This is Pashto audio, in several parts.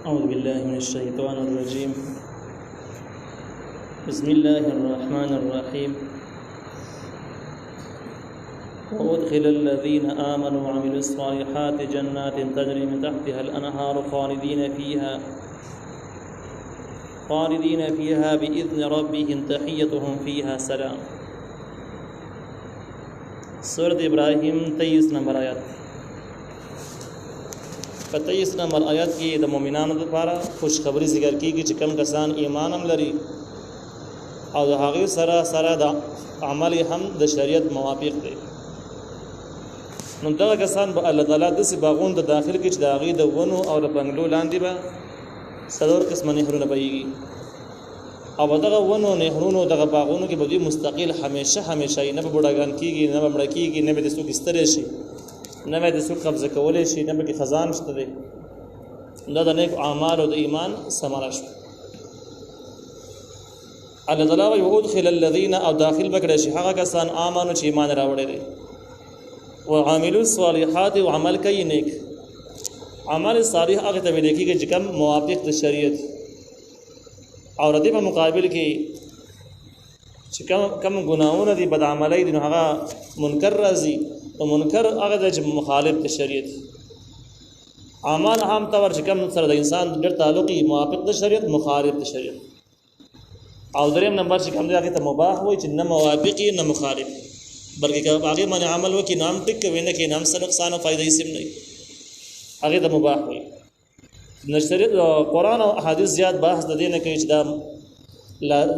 أعوذ بالله من الشيطان الرجيم. بسم الله الرحمن الرحيم. وأدخل الذين آمنوا وعملوا الصالحات جنات تجري من تحتها الأنهار خالدين فيها بإذن ربهم تحيتهم فيها سلام. سورة ابراہیم 23 نمبر آیات. 23 نمبر آیات کې د مؤمنانو لپاره خوشخبری ذکر کیږي چې کوم کسان ایمان هم لري او د هغه سره د عمل هم د شریعت موافق دي، نو دغه کسان به الله تعالی د سی باغون د داخل کې چې د هغه د ونو او د بنگلو لاندې به څلور قسم نهرونه بهيږي او دغه ونو نهرونو دغه باغونو کې به مستقل همیشه نه به بډاګان کیږي، نه به مړ کیږي، نه به د څوک استری شي، نه به د څوک قبضه کولای شي، نه به خزان شته دي. دا د نیک اعمال او د ایمان ثمره شو. الله تعالی وی ادخل الذين او داخل بکړي شي هغه کسان امنو چې ایمان راوړي دي او عاملوا الصالحات او عمل کوي نیک. عمل صالح هغه ته ویل کېږي چې کوم موافق د شریعت او ردی په مقابل کې چې کوم ګناهونه دي بد عملي دي هغه منکر راځي او منکر هغه د مخالف د شریعت. اعمال هم تور چې کوم سره د انسان ډېر تعلقي موافق د شریعت مخالف د شریعت. او دریم نمبر چې کوم دی هغه ته مباح وای چې نه موافقي نه مخالف، بلکې هغه باندې عمل وکي نام ټیک کوي نه کې نام سره نقصان او فائدې سم نه هغه ته مباح وای. د شریعت قرآن او احادیث زیات بحث د دې نه کوي چې دا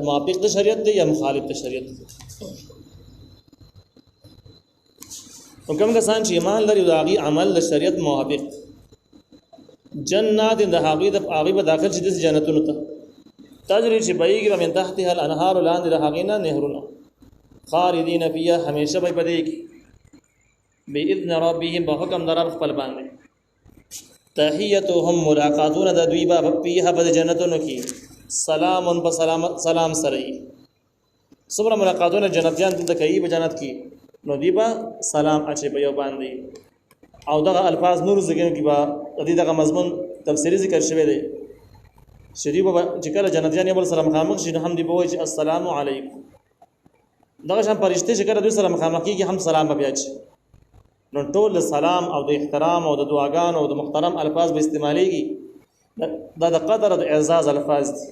موافق د شریعت دی یا مخالف د شریعت. نو کوم کسان چې ایمان لري او هغه عمل د شریعت موافق، جنات د هغه به داخل شي د جنتونو ته تجري چې بهيږي من تحتها الانهار لاندې د هغه نه نهرونه خالدين فيها همیشه به پدې کې باذن ربهم په حکم در رب خپل باندې تحيتهم ملاقاتون د دوی به په په جنتونو کې سلام سلام سره صبر ملاقاتون جنتیان د کوي په جنت کې نو دی به سلام اچي په یو باندې. او دغه الفاظ نور ذکر کې با دغه مضمون تفسیری ذکر شوی دی شریف چې کله جنتیان یو سره مخامخ شي نو هم دی به وایي السلام علیکم. دغه شان فرشته چې کله دوی سره مخامخ کیږي هم سلام بیا چي. نو ټول سلام او د احترام او د دعاګانو او د محترم الفاظ به استعماليږي. دا د قدر او د اعزاز الفاظ دي.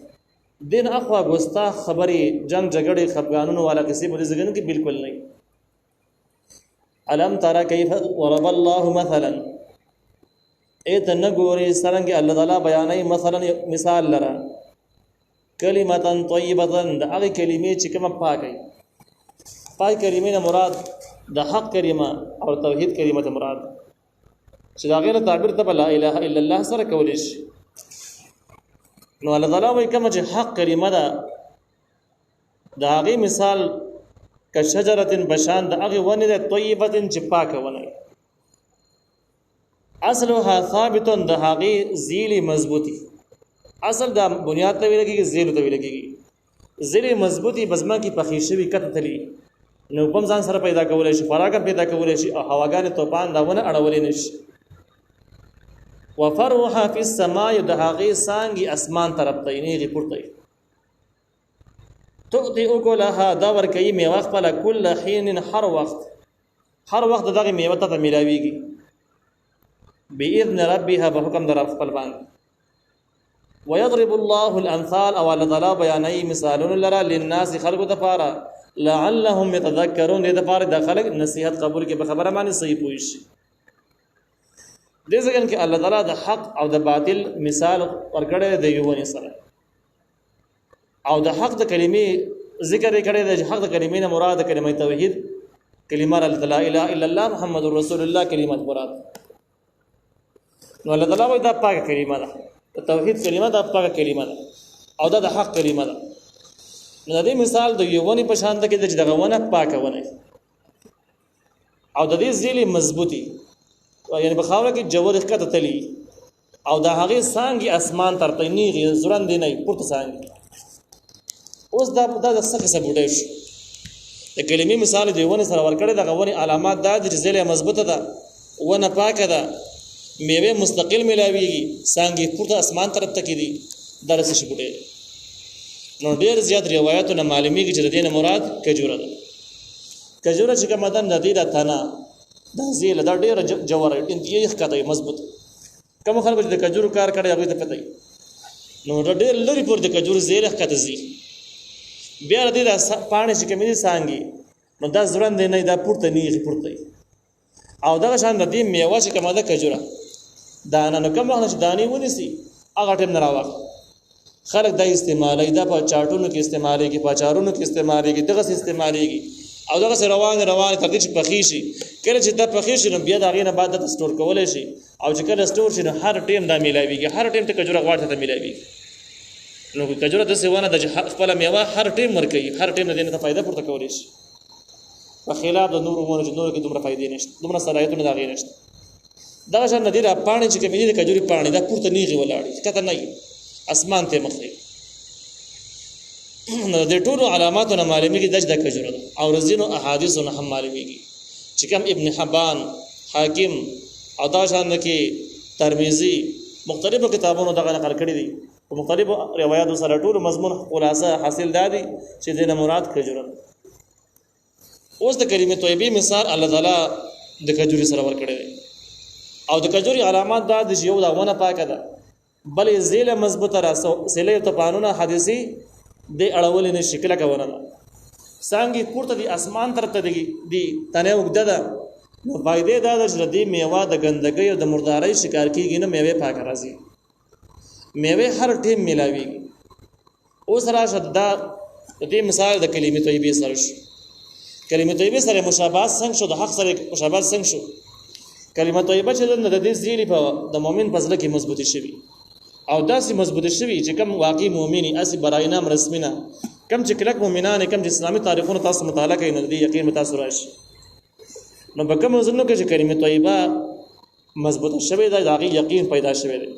دین اخوا ګستا خبري جنگ جګړې خفګانونو والا کسی په ځګن کې بالکل نه. الم ترى كيف ضرب الله مثلا ایت نګوري څنګه الله تعالی بیانای مثلا مثال لرا کلمه طیبه د هغه کلمې چې کومه پاکي پاک کلمې نه مراد د حق کلمه او توحید کلمه ته مراد چې دا غیر تعبیر ته لا اله الا الله سره کولې شي. نو الله تعالی وایي کوم چې حق کلمه ده د هغه مثال کشجره بشان د هغه ونه ده طیبه چې پاکه ونه اصلها ثابت د هغه زیلی مضبوطی. اصل دا بنیاد ته ویل کېږي زیل ته ویل کېږي. زیلی مضبوطی بزما کې پخې شوی کته تلی نو کوم ځان سره پیدا کولای شي، فراغ پیدا کولای شي او هواګان توپان داونه اړولې نشي. وفرها فی السماء د هغه سانګي اسمان طرف ته نه پورته تؤتي اكلها دا ور کوي میوه خپل کله حين هر وخت دغه میوه ته ملاويږي باذن ربها بحکم در خپل باندې. ويضرب الله الامثال او الله تعالی بیانای مثالون لرا للناس خلق دفارا لعلهم يتذكرون دې دفارا د خلق نصيحت قبول کې به خبره باندې صحیح پوي شي. دې ځکه چې الله تعالی د حق او د باطل مثال ورکړی دی یو ونی سره او د حق د کلمې ذکر کړی دی. حق د کلمې نه مراد کلمه توحید، کلمه لا اله الا الله محمد رسول الله کلمه مراد. نو الله تعالی وایي دا پاک کلمه ده، توحید کلمه ده، پاک کلمه ده او دا د حق کلمه ده. نو د دې مثال د یو ونی په شان ده کې چې دغه ونه پاکه ونه او د دې زیلی مضبوطی یعنی بخاوره کې جوړ ښکته تلی او د هغه سانګي اسمان ترته نیغي زړند نه پورته سانګي. اوس دا د څه څه بوډای شي د کلمې مثال دی ونه سره ورکړی دغه ونی علامات دا چې زیلی مضبوطه ده، ونه پاکه ده میوه مستقل ملاویږي څنګه پورته اسمان طرف ته کیدي درس شي بوټي نو ډیر زیات روایتونه معلومیږي چې د دې مراد کجوره ده کجوره چې کومه ده د دې د تنا د زیل دا ډیر جوړه انتیه ښکته مضبوط کوم خلک چې د کجورو کار کوي هغه ته پته نو ډیر لري پر د کجورو زیل ښکته زی بیا د دې پانې چې کومې څنګه نو دا ځوړند نه دا پورته نیږي پورته او دا شان د دې میوه چې کومه ده کجوره دا نه کوم وخت چې دانی ونیسي هغه ټیم نه راوخ خلک دا استعمالي دا په چاټونو کې استعمالي کې په چارونو کې استعمالي کې دغه استعمالي کې او دغه روان تر دې چې پخې شي کله چې دا پخې شي نو بیا دا غینه بعد د سٹور کولای شي او چې کله سٹور شي نو هر ټیم دا ملایويږي هر ټیم ته کجوره غواړي ته ملایويږي نو کجوره د سیوانه د خپل میوه هر ټیم ورکوي هر ټیم نه دې ته فائدہ پورته کولی شي په خلاف د نورو مونږ نور کې دومره فائدې نشته دومره صلاحیتونه دا غي نشته دا شان ندیره پانی چې کومې د کجوري پانی دا پورته نیږي ولاړی کته نه اسمان ته مخې نو د ټولو علاماتونه معلومیږي د کجوره او رزینو احادیثونه هم معلومیږي چې کوم ابن حبان حاکم او دا شان کې ترمذی مختلفو کتابونو دغه نقل کړی دي په مختلفو روایتو سره ټول مضمون خلاصه حاصل دادي چې د مراد کجوره اوس د کلمې طیبه مثال الله تعالی د کجوري سره ورکړي او د کجوري علامات دا د یو دا ونه پاکه ده بلې زیله مضبوطه راسو زیله ته قانون حدیثي د اړول نه شکل کوونه څنګه پورته د اسمان تر ته دی تنه وګده ده نو فائدې دا د جردي میوه د ګندګۍ او د مردارۍ شکار کیږي نه میوه پاک راځي میوه هر ټیم ملاويږي اوس راشه دا د مثال د کلمې طیبه سره شو کلمه طیبه سره مشابهت څنګه شو د حق سره مشابهت څنګه شو کلمه طیبه چې د دې زیلی په د مؤمن په ځل کې مضبوطی شوی او داسې مضبوطی شوی چې کوم واقعي مؤمنی اسی براینام رسمینا کوم چې کلک مؤمنان کوم چې اسلامي تاریخونو تاسو مطالعه کوي نو دې یقین متاثر راشي نو په کوم ځنو کې چې کلمه طیبه مضبوطه شوی دا هغه یقین پیدا شوی دی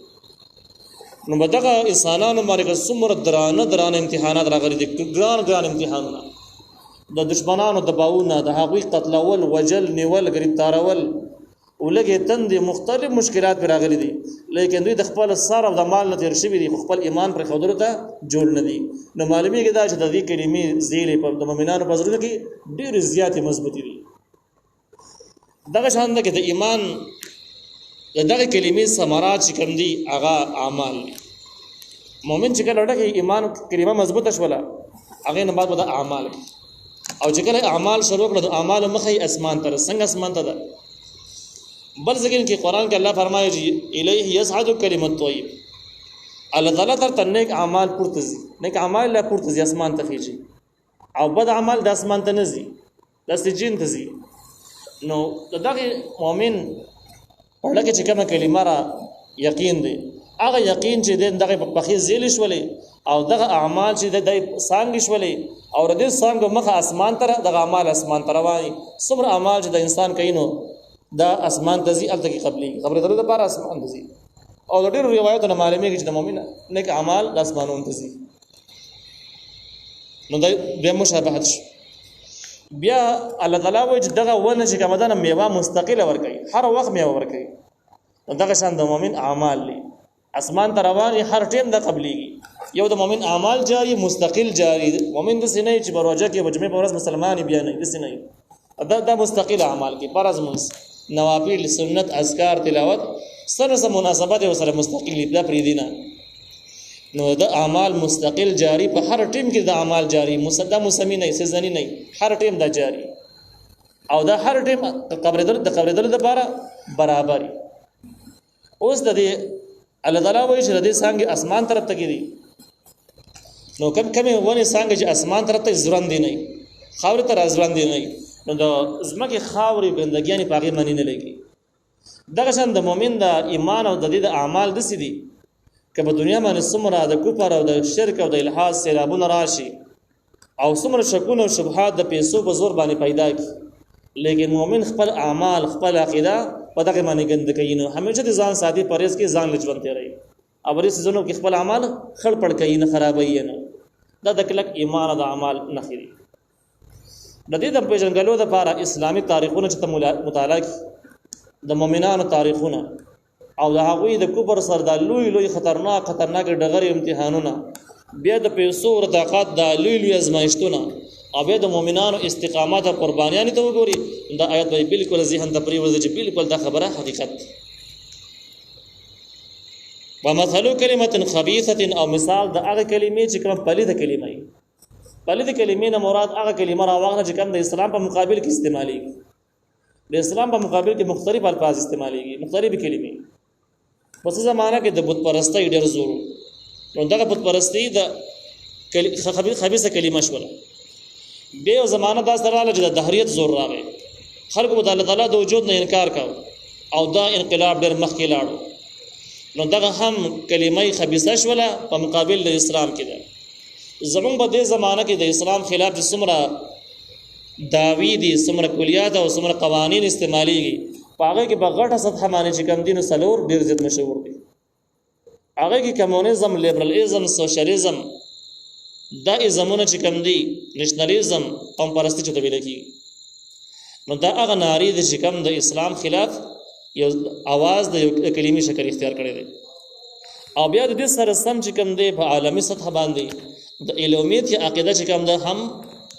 نو بدغه انسانانو باندې څومره درانه امتحانات راغلي دي ګران امتحانونه د دشمنانو دباونه د هغوی قتلول وجل نیول گرفتارول ولګي تند مختلف مشکلات پر راغلي دي لیکن دوی د خپل سر او د مال نه تیر شوی دي خپل ایمان پر خودرو ته جوړ نه دي نو معلومیږي دا چې د دې کلمې زیلې په د مؤمنانو په ضرورت کې ډېر زیاتې مضبوطې دي دغه شان ده کې د ایمان دغه کلمې ثمرات چې کوم دي هغه اعمال مؤمن چې کله ډېر ایمان کلمه مضبوطه شوله هغه نه بعد د اعمال او چې کله اعمال شروع کړو اعمال مخې اسمان تر څنګه اسمان ته ده بل ځکه کې قران کې الله فرمایي چې الیه یصعد کلمۃ طیب الله تعالی تر تنیک اعمال پورتزي نیک اعمال لا پورتزي اسمان ته خيږي او بد اعمال د اسمان ته نزي د سجین ته زي نو دغه مؤمن ورلکه چې کومه کلمه را یقین دی هغه یقین چې دغه په بخي زیل شولې او دغه اعمال چې د څنګه شولې او د څنګه مخه اسمان تر دغه اعمال اسمان تر وایي څومره اعمال چې د انسان کینو دا اسمان تزي الته کې قبلي خبره درته لپاره اسمان تزي او د ډېر روایتونو معلومیږي چې د مؤمن نیک اعمال د اسمانونو تزي نو د مشابهت شو بیا الله تعالی وایي چې دغه ونه چې کومه ده میوه مستقله ورکړي هر وخت میوه ورکړي نو دغه شان د مؤمن اعمال لري اسمان ته رواني هر ټیم د قبليږي یو د مؤمن اعمال جاری مستقل جاری مؤمن د سینې چې بروجه کې بجمه په ورځ مسلمان بیا نه د سینې دا مستقل اعمال کې فرض مونږ نوافل سنت اذکار تلاوت سره مناسبت سره مستقل دا پری دینه نو د اعمال مستقل جاری په هر ټیم کې د اعمال جاری مصدم مسمی نه سزنی نه هر ټیم دا جاری او دا هر ټیم قبر دل لپاره برابر اوس د دې الله تعالی وایي چې د دې څنګه اسمان طرف ته کېدی نو کم ونه څنګه چې اسمان طرف ته ځوړند دی نه خاور ته ځوړند دی نه نو د زمکه خاورې بندګیانې پاګې معنی نه لګي دغه شان د مؤمن د ایمان او د دې د اعمال د سدي کله دنیا باندې څومره د کفر او د شرک او د الحاد سیلابونه راشي او څومره شکونه او شبهات د پیسو په زور باندې پیدا کی لیکن مؤمن خپل اعمال خپل عقیده په دغه باندې ګند کوي نو همیشه د ځان ساتي پرېز کې ځان لچون تیری او ورې سيزونو کې خپل اعمال خړ پړ کوي نه خرابوي نه دا د کلک ایمان او د اعمال نه خېری د دې د پیژنګلو لپاره اسلامي تاریخونه چې مطالعه د مؤمنانو تاریخونه او د هغوی د کفر سره د لوی خطرناک ډغرې امتحانونه، بیا د پیسو او طاقت د لوی ازمایښتونه، او بیا د مؤمنانو استقامت او قربانیانو ته وګوري، دا آیت به بالکل ذهن ته پرېوځي چې بالکل دا خبره حقیقت. ومثل کلمة خبیثة، او مثال د هغه کلمې چې کوم پلیده کلمه وي. پلیده کلمې نه مراد هغه کلمه راواخله چې کوم د اسلام په مقابل کې استعمالېږي. د اسلام په مقابل کې مختلف الفاظ استعمالېږي، مختلف کلمې. په څه زمانه کې د بت پرستۍ ډېر زور، نو دغه بت پرستۍ د خبیثه کلمه شوله. بیا یو زمانه دا سره راغله چې د دهریت زور راغی، خلکو به د الله تعالی د وجود نه انکار کاوه، او دا انقلاب ډېر مخکې لاړو. نو دغه هم کلمه خبیثه شوله په مقابل د اسلام کې ده. زمونږ په دې زمانه کې د اسلام خلاف چې څومره دعوی دي، څومره کلیات او څومره قوانین استعمالېږي، په هغه کې په غټه سطحه باندې چې کوم دي نو څلور ډېر زیات مشهور دي. هغه کې کمونیزم، لیبرالېزم، سوشلیزم، دا ازمونه چې کوم دي، نشنلیزم، قوم پرستی چې ته ویل کېږي، نو دا هغه نارې دي چې کوم د اسلام خلاف یو आवाज د یو کلمې شکل اختیار کړی دی. او بیا د دې سره سم چې کوم دی په عالمي سطح باندې د الوهیت یا عقیده چې کوم ده هم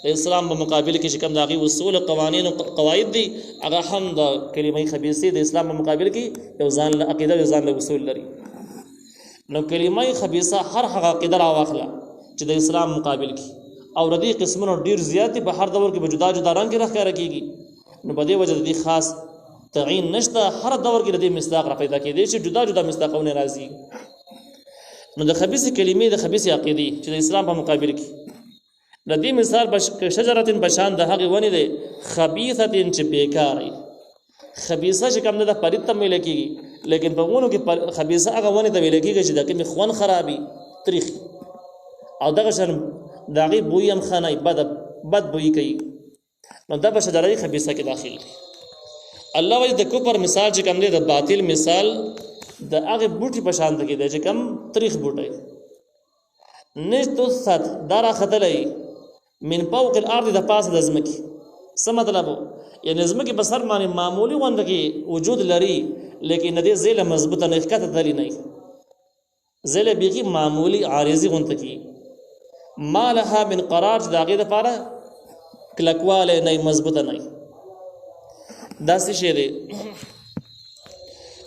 د اسلام په مقابل کې چې کوم د هغې اصول او قوانین او قواعد دي، هغه هم د کلمې خبیثې د اسلام په مقابل کې یو ځان له عقیده یو ځان له اصول لري. نو کلمې خبیثه هر هغه عقیده راواخله چې د اسلام مقابل کې، او د دې قسمونو ډېر زیات په هر دور کې به جدا جدا رنګ کې راښکاره کېږي. نو په دې وجه د دې خاص تعین نشته، هر دور کې د دې مصداق را پیدا کېدی چې جدا جدا مصداقونه راځي. نو د خبیثې کلمې د خبیثې عقیدې چې د اسلام په مقابل کې، د دې مثال شجرة بشان د هغې ونې دی خبیثة چې بیکاره. خبیثه چې کوم ده پلید ته ویل کېږي، لیکن په ونو کې خبیثه هغه ونې ته ویل کېږي چې د کومې خوند خرابي، تریخ، او دغه شان د هغې بوی هم ښه نه وي، بد بوی کوي. نو دا په شجره خبیثه کې داخل دی. الله وایي د کفر مثال چې کوم دی د باطل مثال د هغې بوټي په شان کې دی چې کوم تریخ بوټی نجتثت دا راختلی من فوق الارض د پاسه د ځمکې. څه مطلب و؟ یعنې ځمکې په سر باندې معمولي غونډه کې وجود لري، لیکن د دې زیله مضبوطه نه ښکته تللی نه وي، زیله بیخي معمولي عارضي غونډه کې ما لها من قرار، چې د هغې دپاره کلکوالی نه وي، مضبوطه نه وي. دا څه شی دی؟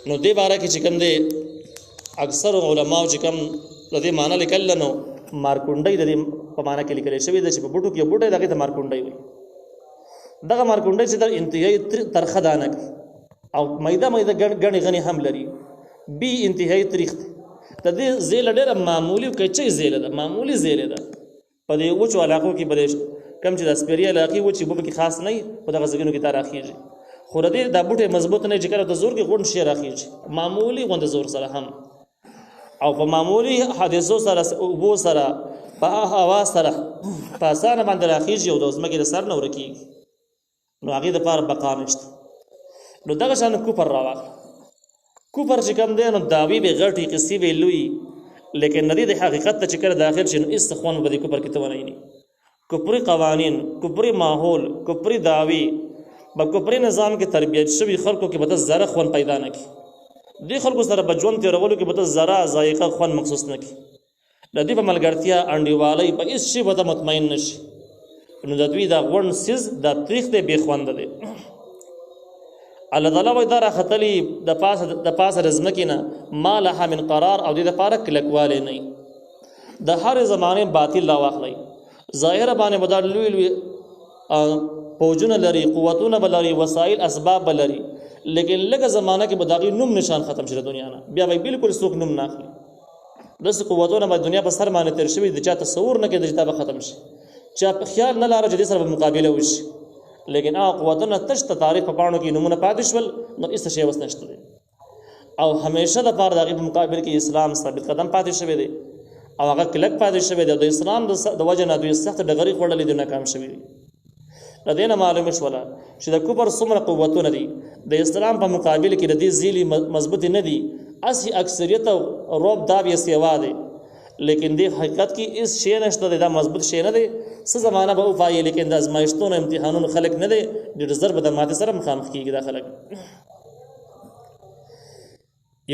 نو دې باره کې چې کوم دی اکثر علماو چې کوم د دې معنی لیکل نو مارکونډۍ د دې په معنی کې لیکلی شوي ده چې په بوټو کې یو بوټی د هغې ته مارکونډۍ وایي. دغه مارکونډۍ چې د انتهایي ترخه دانه کوي او میده ګڼې غنې هم لري، بي انتهایي تریخ دی. د دې زیله ډېره معمولي کچۍ زیله ده، معمولي زیله ده. په دې وچو علاقو کې به کوم چې د سپیري علاقې وچې اوبه پکې خاص نه وي، په دغه ځایونو کې دا راخېږي. خو د دې دا بوټی مضبوط نه وي چې کله د زور کې غونډ شی راخېږي، معمولي غونډه زور سره هم، او په معمولي حادثو سره، اوبو سره، په هوا سره په اسانه باندې راخېږي او د ځمکې د سر نه ورکېږي. نو هغې دپاره بقا نشته. نو دغه شان کفر راواخله. کفر چې کوم دی نو دعوې به غټې، قصې به لوی، لیکن د دې د حقیقت ته چې کله داخل شي نو هېڅ خوند به د کفر کې ته ونه ویني. کفري قوانین، کفري ماحول، کفري دعوې په کفري نظام کې تربیت شوي خلکو کې به ته ذره خوند پیدا نه کړي. دې خلکو سره په ژوند تېرولو کې به ته ذره ذایقه خوند محسوس نه کړي. د دوی په ملګرتیا، انډیوالۍ، په هېڅ شي به ته مطمئن نه شي. نو د دوی دا غونډ څیز دا تریخ دی، بې خونده دی. الله تعالی وایي دا راختلي د پاسه د ځمکې نه ما لها من قرار، او دې دپاره کلکوالی نه وي. د هرې زمانې باطل راواخلئ، ظاهره باندې به دا لوی لوی فوجونه لري، قوتونه به لري، وسایل اسباب به لري، لیکن لږه زمانه کې به د هغې نوم نشان ختم شي د دنیا نه، بیا به بالکل څوک نوم نه اخلي. داسې قوتونه به دنیا په سر باندې تېر شوي، د چا تصور نه کېده چې دا به ختم شي، چا په خیال نه لاره چې دې سره به مقابله وشي. لیکن هغه قوتونه تش ته تاریخ په پاڼو کې نومونه پاتې شول، نو هېڅ شی اوس نشته دی. او همیشه دپاره د هغې په مقابل کې اسلام ثابت قدم پاتې شوی دی، او هغه کلک پاتې شوی دی، او د اسلام د وجه نه دوی سخت ډغرې خوړلې دي، ناکام شوي دي. د دې نه معلومه شوله چې د کفر څومره قوتونه دي، د اسلام په مقابل کې د دې زیلې مضبوطې نه دي، اصلي اکثریت او رعب داب یې سیوا دی. لیکن دې حقیقت کې هېڅ شی نشته دی، دا مضبوط شی نه دی. څه زمانه به وپایي، لیکن د ازمایښتونو امتحانونو خلک نه دی، ډېر زر به د ماتې سره مخامخ کېږي دا خلک.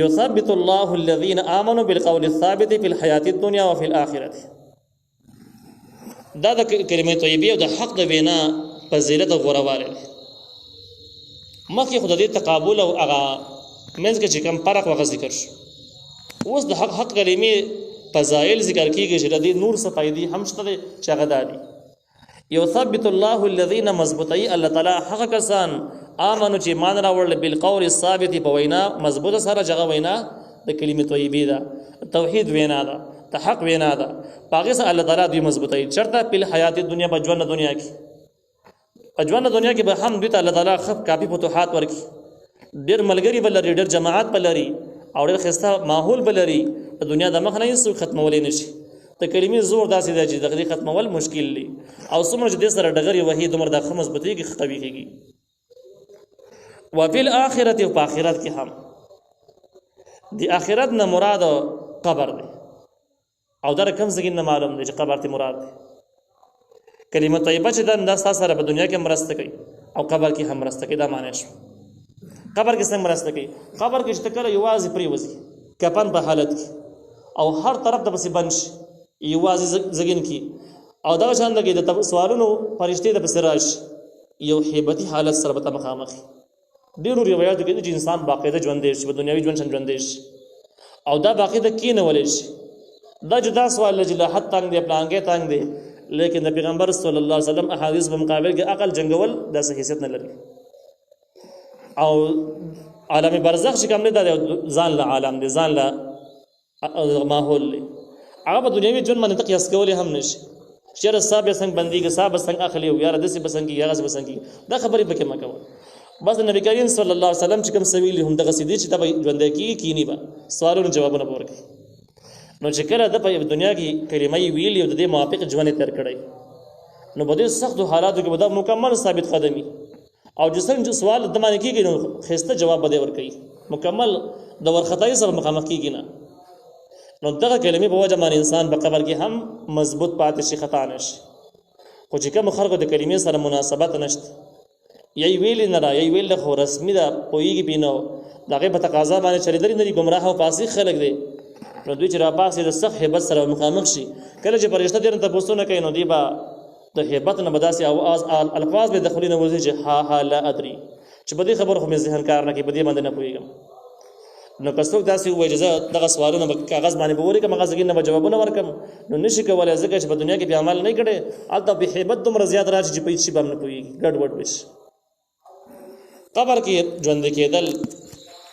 یثبت الله الذین آمنوا بالقول الثابت فی الحیاة الدنیا وفي الآخرة. دا د کلمې طیبه او د حق د وینا فضیلت او غورواله مخکې خدای تقابل او هغه منځ کې چې کوم فرق وغه ذکر شو. اوس د حق کلمې فضایل ذکر کیږي چې د نور څخه فائدې هم شته چې هغه دادي. یثبت الله الذین مضبوطی الله تعالی حق کسان آمنو چې ایمان راوړل بالقول الثابت په وینا مضبوطه سره جګه وینا د کلمې طیبه ده توحید وینا ده ته حق وینا ده باغی سره الله تعالی دوی مضبوطی چرته په حیات دنیا په ژوند دنیا کې په ژوند دنیا کې به هم دوی ته الله تعالی خف کافي فتوحات ورکړي ډېر ملګری بلري ډېر جماعت بلري او ډېر خسته ماحول بلري د دنیا د مخ نه هیڅ ختمولې نشي. د کلمې زور داسې دی چې دغه ختمول مشکل دي او څومره چې د سره ډغري وحید عمر د خمس بتېږي قوي کېږي. وفي الآخرة او په آخرت کې هم د آخرت نه مراد قبر دی او دا کوم ځای نه معلوم دی چې قبر ته مراد دی. کلمه طیبه چې دا سره په دنیا کې مرسته کوي او قبر کې هم مرسته کوي. دا معنی شو قبر کې څنګه مرسته کوي. قبر کې چې کله یوازې پریوځي کفن په حالت کې او هر طرف ته بس بنش یوازې زګین کې او دا شان لګي د سوالونو فرشتي د بسراش یو هیبتي حالت سره به مخامخ. ډیرو روایتو کې چې انسان باقاعده ژوند دی چې په دنیوي ژوند څنګه ژوند دی او دا باقاعده کینه ولې شي. دا جدا سوال لږ لا حد تنگ دی پلانګه تنگ دی لیکن د پیغمبر صلی الله علیه وسلم احادیث په مقابل کې عقل جنگول د حیثیت نه لري. او عالم برزخ چې کوم نه دی ځان له عالم دی ځان له ماحول دی هغه په دنیوي ژوند باندې تقیاس کول هم نشي. شر صاحب څنګه بنديږي صاحب څنګه اخلي او یار دسي بسنګي یا غس بسنګي دا خبرې پکې مکو. بس نبی کریم صلی الله علیه وسلم چې کوم سویل هم دغه سیدی چې تبې ژوند کینی با سوالونو جوابونه ورکړي. نو چې کله د په دنیا کې کلمې ویلې او د دې موافق ژوند تر کړی نو په دې سختو حالاتو کې به دا مکمل ثابت قدمي او جسن سوال د باندې کېږي نو خسته جواب به ورکړي مکمل د ورختای سره مخامخ کېږي نه. نو دغه کلمې په وجه باندې انسان په قبر کې هم مضبوط پاتې شي خطا نشي. خو چې کوم خلکو د کلمې سره مناسبت نشته یی ویل نه را یی ویل خو رسمي ده پوېږي بینو دغه په تقاضا باندې چریدري نه دي گمراه او فاسق خلک دي. نو دوی چې را پاسې د سخت هیبت سره مخامخ شي کله چې فرشته دې ته پوښتنه کوي نو دی با د هیبت نه بداسي اواز الفاظ به دخلي نه ورځي چې ها لا ادري چې بده خبر خو مې ذهن کار نه کوي بده باندې نه پويګم. نو کڅوک داسې وایي چې دغه سوالونه کاغذ باندې بوري کوم غزګین نه جوابونه ورکم نو نشي کولای ځکه چې په دنیا کې به عمل نه کړي البته به هیبت دومره زیات راشي چې پیسې به نه پويږي ګډ وډ وشي. قبر کې ژوند کېدل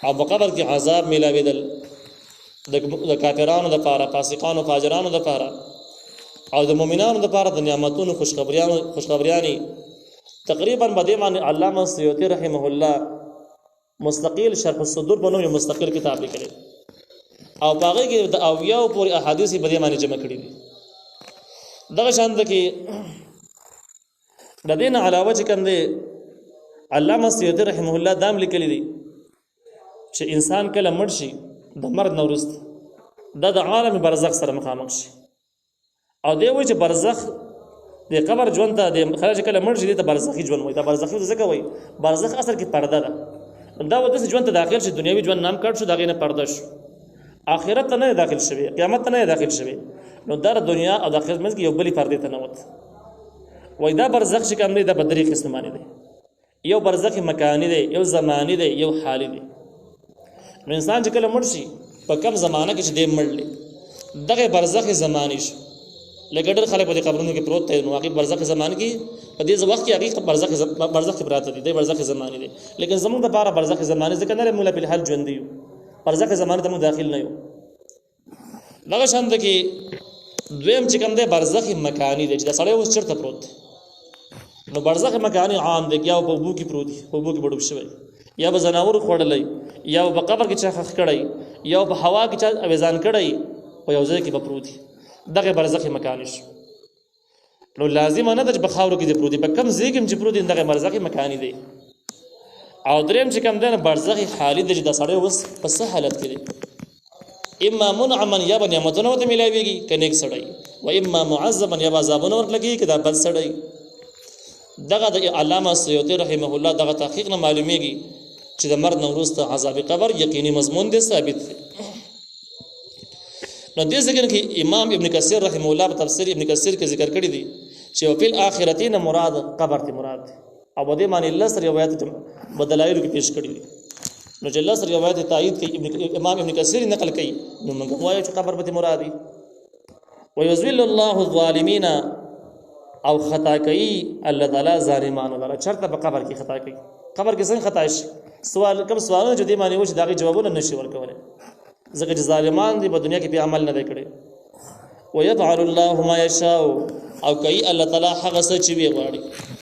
او په قبر کې عذاب ملاويدل د کافرانو د پاره فاسقانو فاجرانو د پاره او د مؤمنانو د پاره د نعمتونو خوشخبریانی تقریبا بده معنی علامه سیوطی رحمه الله مستقل شرح الصدور په نوم مستقل کتاب لیکلی او باغې کې د اویاو پورې احادیث بده معنی جمع کړي دي. دغه شان د کې د دین علاوه چې کوم دی علامه سیوطی رحمه الله دام لیکلی دي چې انسان کله مړ شي د مرګ نه وروسته د عالم برزخ سره مخامخ شي او دی وایي چې برزخ د قبر ژوند ته د خلک کله مړ شي د برزخي ژوند وایي. دا برزخي ځکه وایي برزخ اصل کې پرده ده دا و د ژوند ته داخل شي دنیوي ژوند نام کړ شو دغه نه پرده شو آخرت ته نه داخل شوی قیامت ته نه داخل شوی نو دا دنیا او د آخرت منځ کې یو بلی پرده ته نه وت وایي. دا برزخ چې کوم دی د بدري قسم باندې دی یو برزخ مکانی دی یو زمانی دی یو حالی دی. نو انسان چې کله مړ شي په کم زمانہ کې چې دی مړلی دغه برزخ زمانی شو لکه ډېر خلک په دې قبرونو کې پروت دی نو هغه برزخ زمانی کې په دې وخت کې هغه برزخ پراته دي د برزخ زمانی دی. لیکن زموږ د بار برزخ زمانی ځکه نه مولا په حال ژوند دی برزخ زمانی ته مو داخل نه یو. دغه شان د کې دویم چې کوم دی برزخ مکانی دی چې د سړی اوس چرته پروت دی نو برزخ مکانی عام دی یا په بو کې پروت دی په بو کې بډوب شوی یا به زناور خوړلې یا په قبر کې چا خخ کړی یا په هوا کې چا اوزان کړی او یو ځای کې به پروت دی دغه برزخ مکانی شو. نو لازم نه د بخاورو کې دی پروت دی په کم ځای کې چې پروت دی دغه برزخ مکانی دی. او دریم چې کوم دی برزخ حالی دی چې د سړی اوس په څه حالت کې دی اما منعما یا به نعمتونه ورته ملاویږي که نیک سړی و اما معذبا یا به عذابونه ورته لګېږي که دا بد سړی. دغه د علامه سیوطي رحمه الله دغه تحقیق نه معلومیږي چې د مرګ نه وروسته عذاب قبر یقیني مضمون دی ثابت دی. نو دې ذکر کې امام ابن کثیر رحمه الله په تفسیر ابن کثیر کې ذکر کړی دی چې په الاخرتین مراد قبر ته مراد دی او بده معنی الله سره روایت بدلایل کې پیش کړی دی. نو چې الله سره روایت تایید کوي امام ابن کثیر نقل کوي نو موږ وایو چې قبر به مراد دی. ويذل الله الظالمین او خطا کوي الله تعالی ظالمانو لپاره چرته په قبر کې خطا کوي. قبر کې څنګه خطا شي سوال کوم سوالونه چې دې معنی و چې داغي جوابونه نشي ورکولای ځکه چې ظالمان دي په دنیا کې به عمل نه دی کړی. ويفعل الله ما يشاء او کوي الله تعالی هغه څه چې وی غواړي.